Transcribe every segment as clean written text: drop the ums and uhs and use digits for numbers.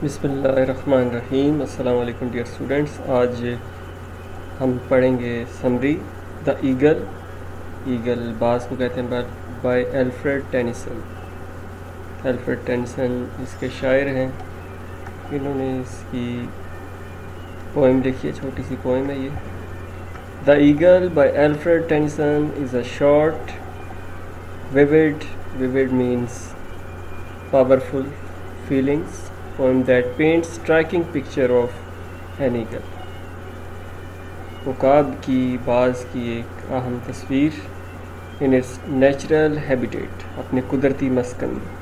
بسم اللہ الرحمن الرحیم. السلام علیکم ڈیئر اسٹوڈنٹس. آج ہم پڑھیں گے سمری دا ایگل. ایگل باز کو کہتے ہیں بائی الفریڈ ٹینیسن. الفریڈ ٹینیسن اس کے شاعر ہیں. انہوں نے اس کی پوئم لکھی ہے, چھوٹی سی پوئم ہے یہ. The eagle by Alfred Tennyson is a short vivid means powerful feelings poem that paints striking picture of an eagle. عقاب کی باز کی ایک اہم تصویر in its natural habitat, اپنے قدرتی مسکن میں.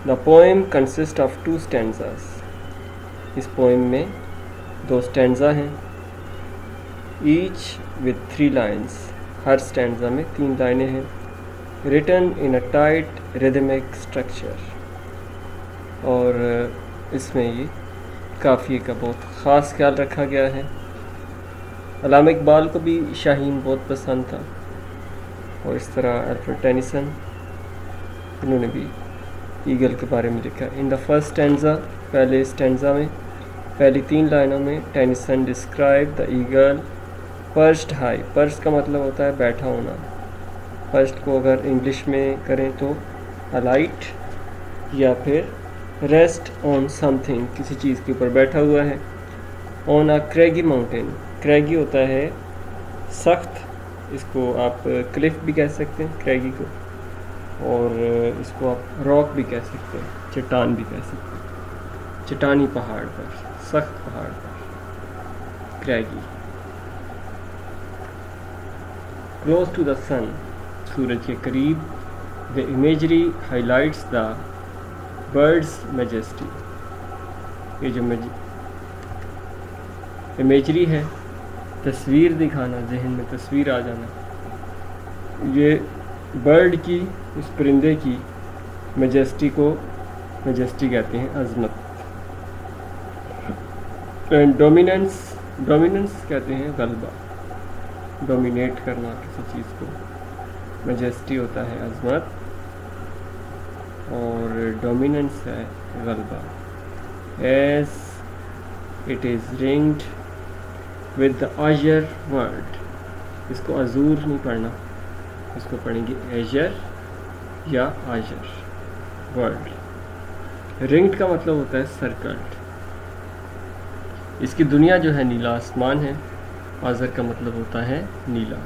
The poem consists of 2 stanzas. اس پوئم میں 2 stanza ہیں, each with 3 lines. Hare stanza میں 3 لائنیں ہیں. written in a tight rhythmic structure. اور اس میں یہ قافیے کا بہت خاص خیال رکھا گیا ہے. علامہ اقبال کو بھی شاہین بہت پسند تھا, اور اس طرح الفریڈ ٹینیسن انہوں نے بھی ایگل کے بارے میں لکھا. ان دا فرسٹ اسٹینزا, پہلے اسٹینزا میں پہلی 3 لائنوں میں ٹینیسن ڈسکرائب دا ایگل پرچڈ ہائی. پرچ کا مطلب ہوتا ہے بیٹھا ہونا. پرچڈ کو اگر انگلش میں کریں تو الائٹ, یا پھر ریسٹ آن سم تھنگ, کسی چیز کے اوپر بیٹھا ہوا ہے. آن اے کریگی ماؤنٹین, کریگی ہوتا ہے سخت, اس کو آپ کلف بھی کہہ سکتے ہیں کریگی کو, اور اس کو آپ راک بھی کہہ سکتے ہیں, چٹان بھی کہہ سکتے ہیں. چٹانی پہاڑ پر, سخت پہاڑ پر کریگی. کلوز ٹو دا سن, سورج کے قریب. the imagery highlights the bird's majesty. یہ جو imagery ہے, تصویر دکھانا, ذہن میں تصویر آ جانا, یہ برڈ کی, اس پرندے کی میجسٹی کو میجسٹی کہتے ہیں, عظمت. اینڈ ڈومیننس کہتے ہیں غلبہ, ڈومینیٹ کرنا کسی چیز کو. میجسٹی ہوتا ہے عظمت, اور ڈومیننس ہے غلبہ. As it is ringed with the azure world, اس کو عزور نہیں پڑھنا, اس کو پڑھیں گے ایجر یا آجر ورڈ. رنگڈ کا مطلب ہوتا ہے سرکلڈ. اس کی دنیا جو ہے نیلا آسمان ہے. آزر کا مطلب ہوتا ہے نیلا.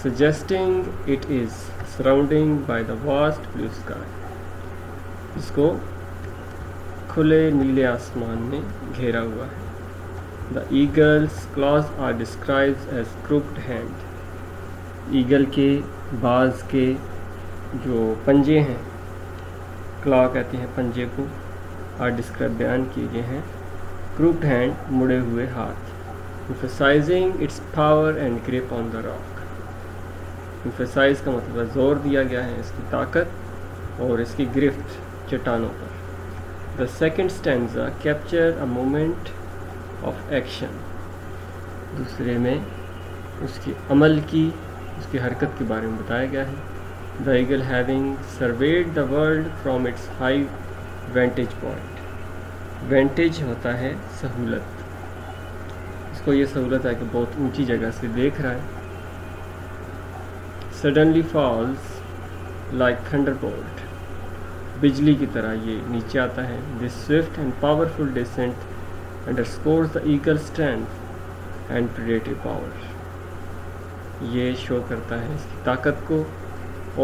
suggesting it is surrounding by the vast blue sky. اس کو کھلے نیلے آسمان میں گھیرا ہوا ہے. The eagle's claws are described as crooked hand. Eagle کے, باز کے جو پنجے ہیں, کلا کہتے ہیں پنجے کو, are described بیان کیے گئے ہیں crooked hand, مڑے ہوئے ہاتھ. emphasizing its power and grip on the rock. emphasize کا مطلب ہے زور دیا گیا ہے اس کی طاقت اور اس کی گرفت چٹانوں پر. the second stanza capture a moment of action. دوسرے میں اس کی عمل کی, اس کی حرکت کے بارے میں بتایا گیا ہے. the eagle having surveyed the world from its high vantage point. vantage ہوتا ہے سہولت, اس کو یہ سہولت ہے کہ بہت اونچی جگہ سے دیکھ رہا ہے. suddenly falls like thunderbolt. بجلی کی طرح یہ نیچے آتا ہے. this swift and powerful descent underscores the eagle's strength and predative power. یہ شو کرتا ہے اس کی طاقت کو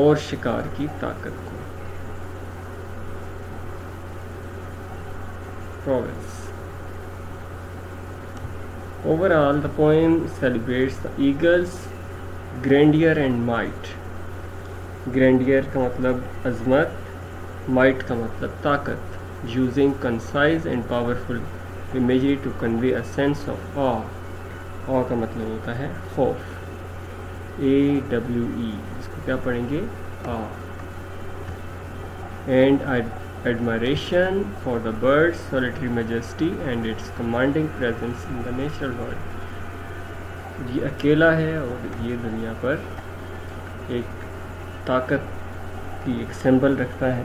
اور شکار کی طاقت کو. province. overall the poem celebrates the eagle's grandeur and might. grandeur کا مطلب عظمت, might کا مطلب طاقت. using concise and powerful imagery to convey a sense of awe. awe کا مطلب ہوتا ہے خوف, AWE, اس کو کیا پڑھیں گے, awe. and admiration for the bird's solitary majesty and its commanding presence in the natural world. یہ اکیلا ہے اور یہ دنیا پر ایک طاقت کی ایک سمبل رکھتا ہے.